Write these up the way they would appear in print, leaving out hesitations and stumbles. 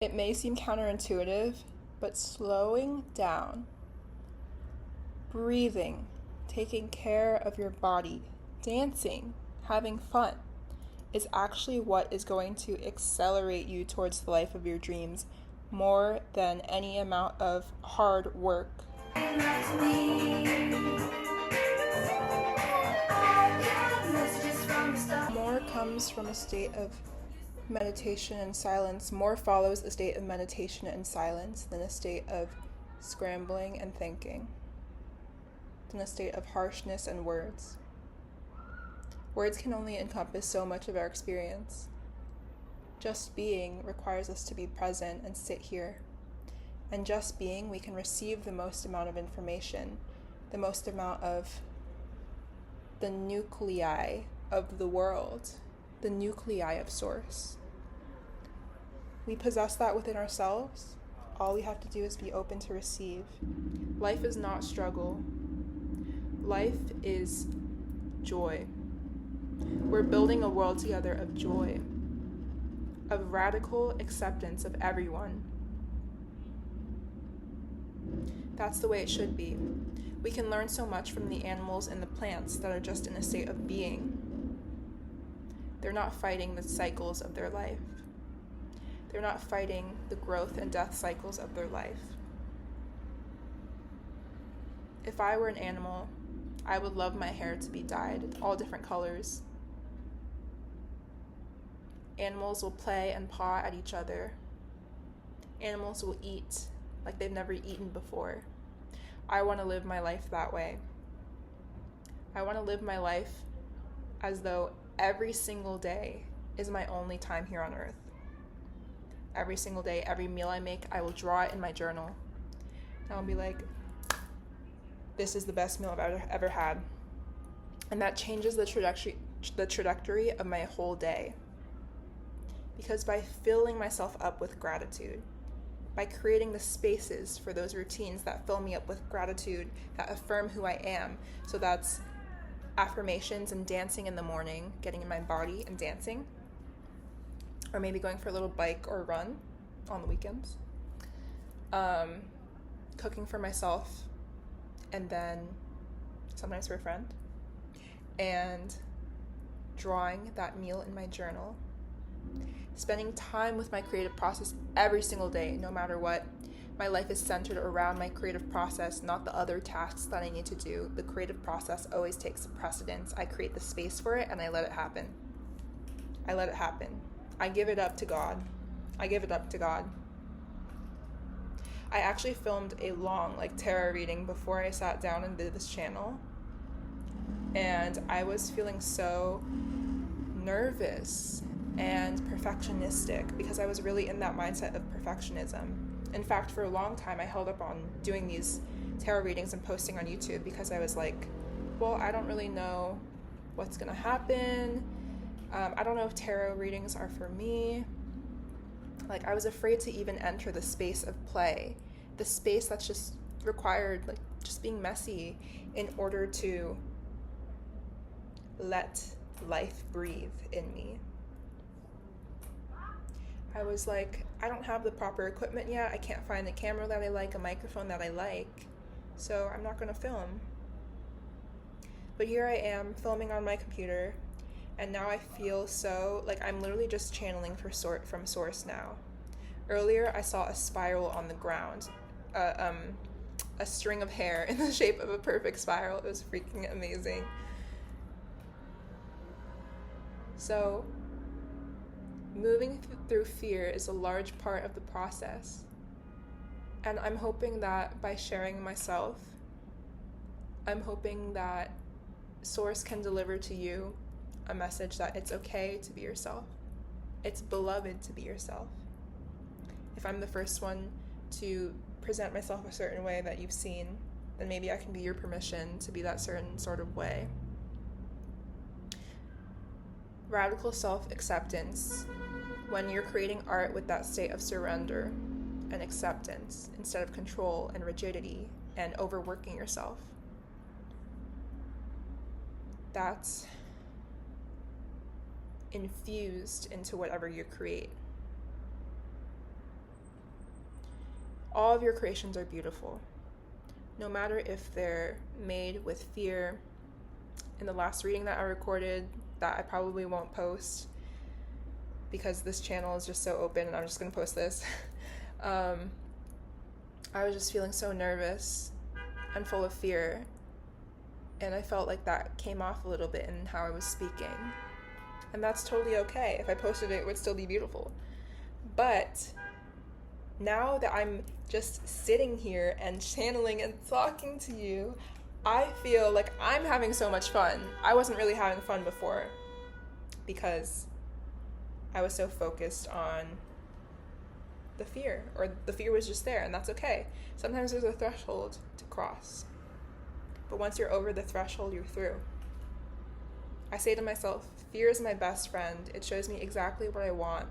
It may seem counterintuitive, but slowing down, breathing, taking care of your body, dancing, having fun is actually what is going to accelerate you towards the life of your dreams more than any amount of hard work. More comes from a state of meditation and silence. More follows a state of meditation and silence than a state of scrambling and thinking, than a state of harshness and words. Words can only encompass so much of our experience. Just being requires us to be present and sit here. And just being, we can receive the most amount of information, the most amount of the nuclei of the world, the nuclei of source. We possess that within ourselves. All we have to do is be open to receive. Life is not struggle. Life is joy. We're building a world together of joy, of radical acceptance of everyone. That's the way it should be. We can learn so much from the animals and the plants that are just in a state of being. They're not fighting the cycles of their life. They're not fighting the growth and death cycles of their life. If I were an animal, I would love my hair to be dyed all different colors. Animals will play and paw at each other. Animals will eat like they've never eaten before. I want to live my life that way. I want to live my life as though every single day is my only time here on earth. Every single day, every meal I make, I will draw it in my journal. And I'll be like, this is the best meal I've ever had. And that changes the trajectory of my whole day. Because by filling myself up with gratitude, by creating the spaces for those routines that fill me up with gratitude, that affirm who I am. So that's affirmations and dancing in the morning, getting in my body and dancing. Or maybe going for a little bike or run on the weekends. Cooking for myself, and then sometimes for a friend. And drawing that meal in my journal. Spending time with my creative process every single day, no matter what. My life is centered around my creative process, not the other tasks that I need to do. The creative process always takes precedence. I create the space for it and I let it happen. I let it happen. I give it up to God. I give it up to God. I actually filmed a long tarot reading before I sat down and did this channel. And I was feeling so nervous and perfectionistic because I was really in that mindset of perfectionism. In fact, for a long time, I held up on doing these tarot readings and posting on YouTube because I was like, well, I don't really know what's going to happen. I don't know if tarot readings are for me. I was afraid to even enter the space of play, the space that's just required, just being messy in order to let life breathe in me. I was like, I don't have the proper equipment yet. I can't find the camera that I like, a microphone that I like, so I'm not going to film. But here I am filming on my computer, and now I feel so I'm literally just channeling from source now. Earlier, I saw a spiral on the ground, a string of hair in the shape of a perfect spiral. It was freaking amazing. So, moving through fear is a large part of the process. And I'm hoping that by sharing myself, I'm hoping that Source can deliver to you a message that it's okay to be yourself. It's beloved to be yourself. If I'm the first one to present myself a certain way that you've seen, then maybe I can be your permission to be that certain sort of way. Radical self-acceptance, when you're creating art with that state of surrender and acceptance instead of control and rigidity and overworking yourself. That's infused into whatever you create. All of your creations are beautiful, no matter if they're made with fear. In the last reading that I recorded, that I probably won't post because this channel is just so open and I'm just going to post this. I was just feeling so nervous and full of fear, and I felt like that came off a little bit in how I was speaking. And that's totally okay. If I posted it, it would still be beautiful. But now that I'm just sitting here and channeling and talking to you, I feel like I'm having so much fun. I wasn't really having fun before because I was so focused on the fear, or the fear was just there, and that's okay. Sometimes there's a threshold to cross, but once you're over the threshold, you're through. I say to myself, fear is my best friend. It shows me exactly what I want.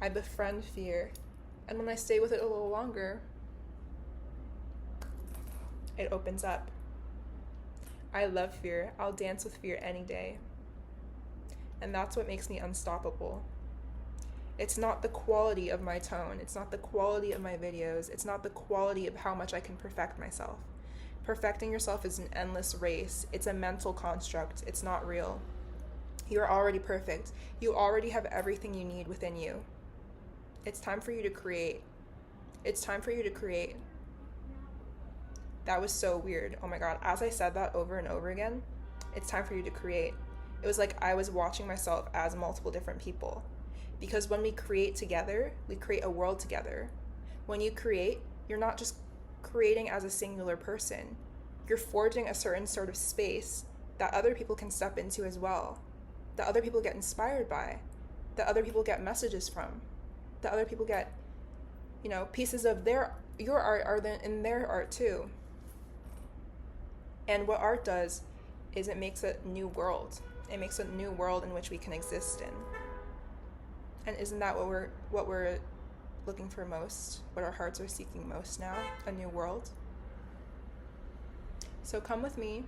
I befriend fear, and when I stay with it a little longer, it opens up. I love fear. I'll dance with fear any day. And that's what makes me unstoppable. It's not the quality of my tone. It's not the quality of my videos. It's not the quality of how much I can perfect myself. Perfecting yourself is an endless race. It's a mental construct. It's not real. You're already perfect. You already have everything you need within you. It's time for you to create. It's time for you to create. That was so weird. Oh my God. As I said that over and over again, it's time for you to create. It was like I was watching myself as multiple different people. Because when we create together, we create a world together. When you create, you're not just creating as a singular person. You're forging a certain sort of space that other people can step into as well, that other people get inspired by, that other people get messages from, that other people get, pieces of your art are in their art too. And what art does is it makes a new world. It makes a new world in which we can exist in. And isn't that what we're looking for most? What our hearts are seeking most now? A new world. So come with me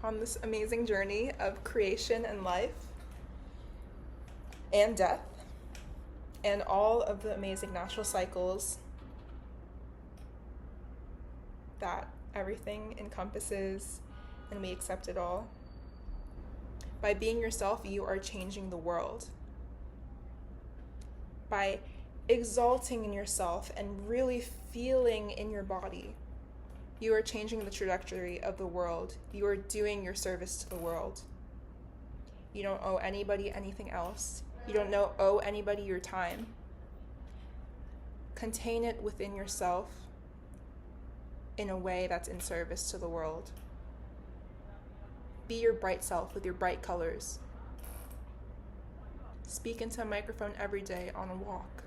on this amazing journey of creation and life and death and all of the amazing natural cycles that everything encompasses, and we accept it all. By being yourself, you are changing the world. By exalting in yourself and really feeling in your body, you are changing the trajectory of the world. You are doing your service to the world. You don't owe anybody anything else. You don't owe anybody your time. Contain it within yourself in a way that's in service to the world. Be your bright self with your bright colors. Speak into a microphone every day on a walk.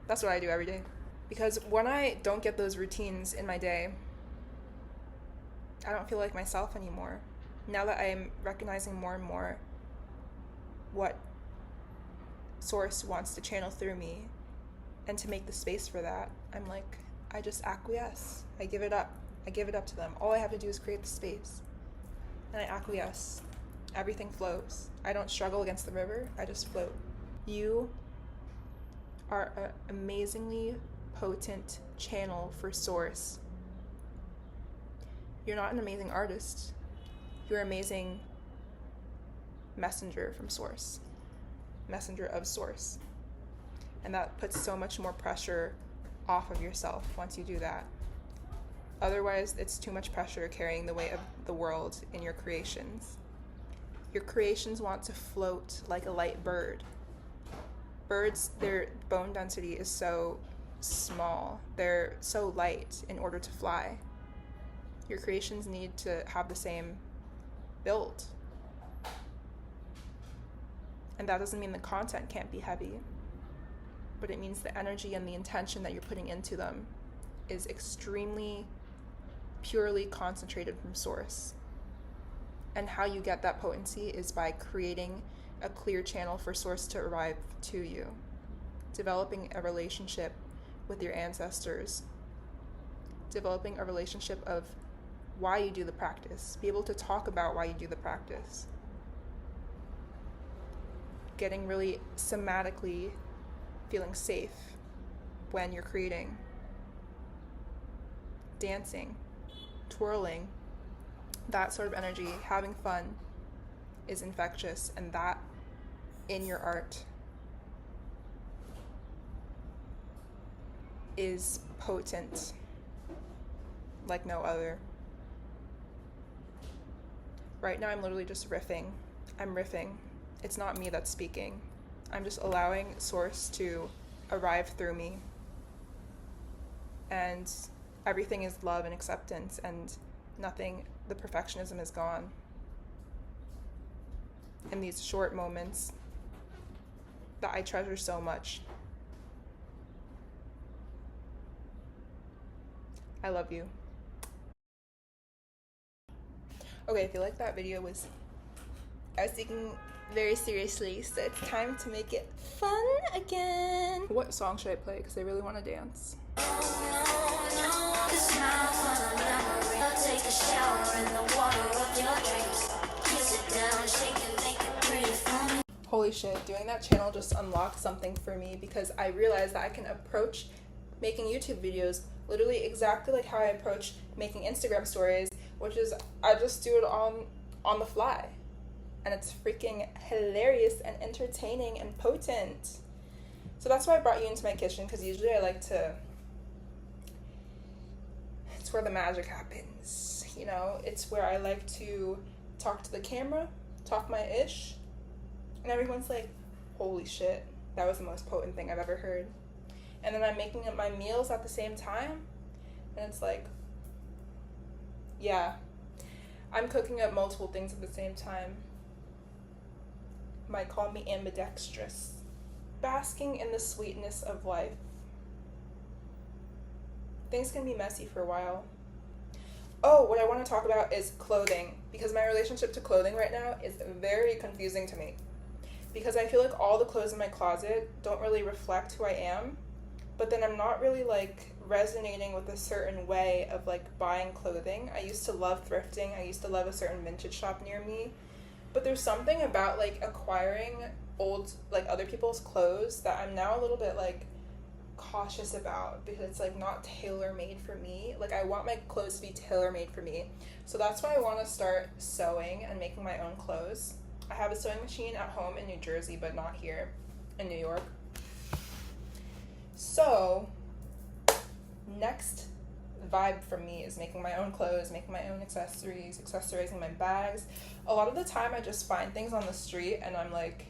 That's what I do every day. Because when I don't get those routines in my day, I don't feel like myself anymore. Now that I'm recognizing more and more what Source wants to channel through me, and to make the space for that, I'm like, I just acquiesce. I give it up. I give it up to them. All I have to do is create the space. And I acquiesce. Everything flows. I don't struggle against the river. I just float. You are an amazingly potent channel for Source. You're not an amazing artist. You're an amazing messenger from Source. Messenger of Source. And that puts so much more pressure off of yourself once you do that. Otherwise, it's too much pressure carrying the weight of the world in your creations. Your creations want to float like a light bird. Birds, their bone density is so small. They're so light in order to fly. Your creations need to have the same build. And that doesn't mean the content can't be heavy, but it means the energy and the intention that you're putting into them is extremely purely concentrated from Source. And how you get that potency is by creating a clear channel for Source to arrive to you, developing a relationship with your ancestors, developing a relationship of why you do the practice, be able to talk about why you do the practice, getting really somatically feeling safe when you're creating, dancing, twirling, that sort of energy, having fun is infectious, and that in your art is potent like no other. Right now I'm literally just riffing. I'm riffing. It's not me that's speaking. I'm just allowing source to arrive through me. And everything is love and acceptance, and nothing, the perfectionism is gone. In these short moments that I treasure so much. I love you. Okay, I feel like that video was, I was taking very seriously, so it's time to make it fun again. What song should I play? Because I really want to dance. Holy shit, doing that channel just unlocked something for me, because I realized that I can approach making YouTube videos literally exactly like how I approach making Instagram stories, which is I just do it on the fly. And it's freaking hilarious and entertaining and potent. So that's why I brought you into my kitchen, because usually I like to, it's where the magic happens, you know? It's where I like to talk to the camera, talk my ish, and everyone's like, holy shit, that was the most potent thing I've ever heard. And then I'm making up my meals at the same time, and it's like, yeah, I'm cooking up multiple things at the same time. Might call me ambidextrous. Basking in the sweetness of life. Things can be messy for a while. Oh, what I want to talk about is clothing, because my relationship to clothing right now is very confusing to me. Because I feel like all the clothes in my closet don't really reflect who I am, but then I'm not really like resonating with a certain way of like buying clothing. I used to love thrifting. I used to love a certain vintage shop near me. But there's something about like acquiring old, like other people's clothes that I'm now a little bit like cautious about, because it's like not tailor-made for me. Like I want my clothes to be tailor-made for me. So that's why I want to start sewing and making my own clothes. I have a sewing machine at home in New Jersey, but not here in New York. So next vibe for me is making my own clothes, making my own accessories, accessorizing my bags. A lot of the time I just find things on the street and I'm like,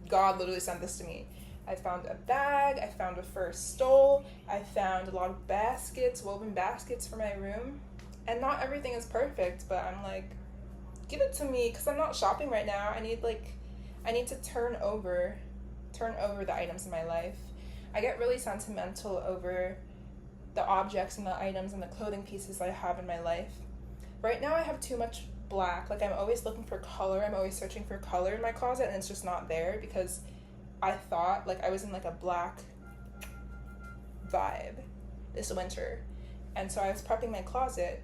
God literally sent this to me. I found a bag, I found a fur stole, I found a lot of baskets, woven baskets for my room. And not everything is perfect, but I'm like, give it to me, because I'm not shopping right now. I need to turn over the items in my life. I get really sentimental over the objects and the items and the clothing pieces I have in my life. Right now I have too much black. Like I'm always looking for color. I'm always searching for color in my closet, and it's just not there, because I thought like I was in like a black vibe this winter. And so I was prepping my closet,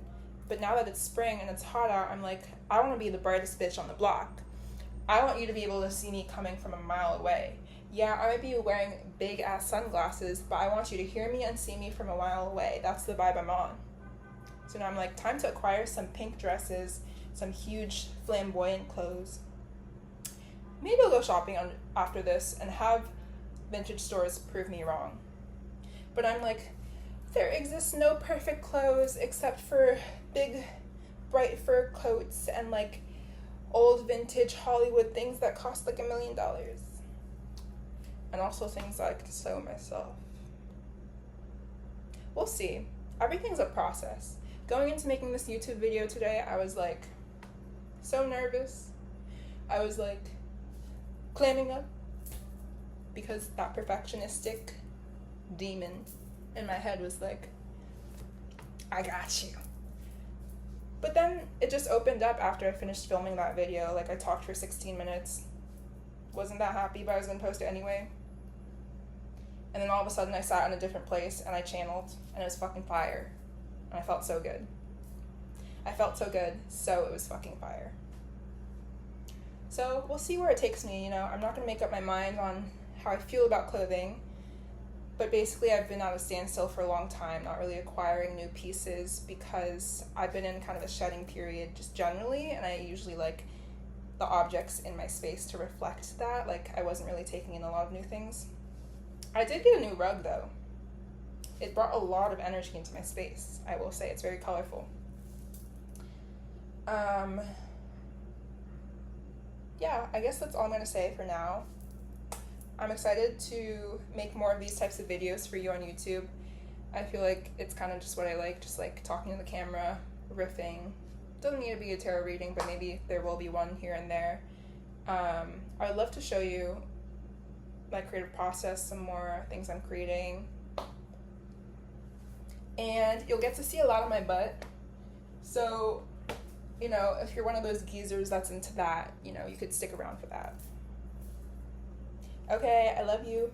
but now that it's spring and it's hot out, I'm like, I want to be the brightest bitch on the block. I want you to be able to see me coming from a mile away. Yeah, I might be wearing big ass sunglasses, but I want you to hear me and see me from a mile away. That's the vibe I'm on. So now I'm like, time to acquire some pink dresses, some huge flamboyant clothes. Maybe I'll go shopping after this and have vintage stores prove me wrong. But I'm like, there exists no perfect clothes except for big bright fur coats and like old vintage Hollywood things that cost like $1 million. And also things I could sew myself. We'll see. Everything's a process. Going into making this YouTube video today, I was like so nervous. I was like clamming up, because that perfectionistic demon in my head was like, I got you. But then it just opened up after I finished filming that video. Like I talked for 16 minutes. Wasn't that happy, but I was gonna post it anyway. And then all of a sudden I sat in a different place and I channeled, and it was fucking fire. And I felt so good. I felt so good, so it was fucking fire. So we'll see where it takes me, you know. I'm not gonna make up my mind on how I feel about clothing, But basically, I've been at a standstill for a long time, not really acquiring new pieces because I've been in kind of a shedding period just generally, and I usually like the objects in my space to reflect that. Like, I wasn't really taking in a lot of new things. I did get a new rug though. It brought a lot of energy into my space, I will say. It's very colorful. Yeah, I guess that's all I'm going to say for now. I'm excited to make more of these types of videos for you on YouTube. I feel like it's kind of just what I like, just like talking to the camera, riffing. Doesn't need to be a tarot reading, but maybe there will be one here and there. I'd love to show you my creative process, some more things I'm creating. And you'll get to see a lot of my butt. So, you know, if you're one of those geezers that's into that, you know, you could stick around for that. Okay, I love you.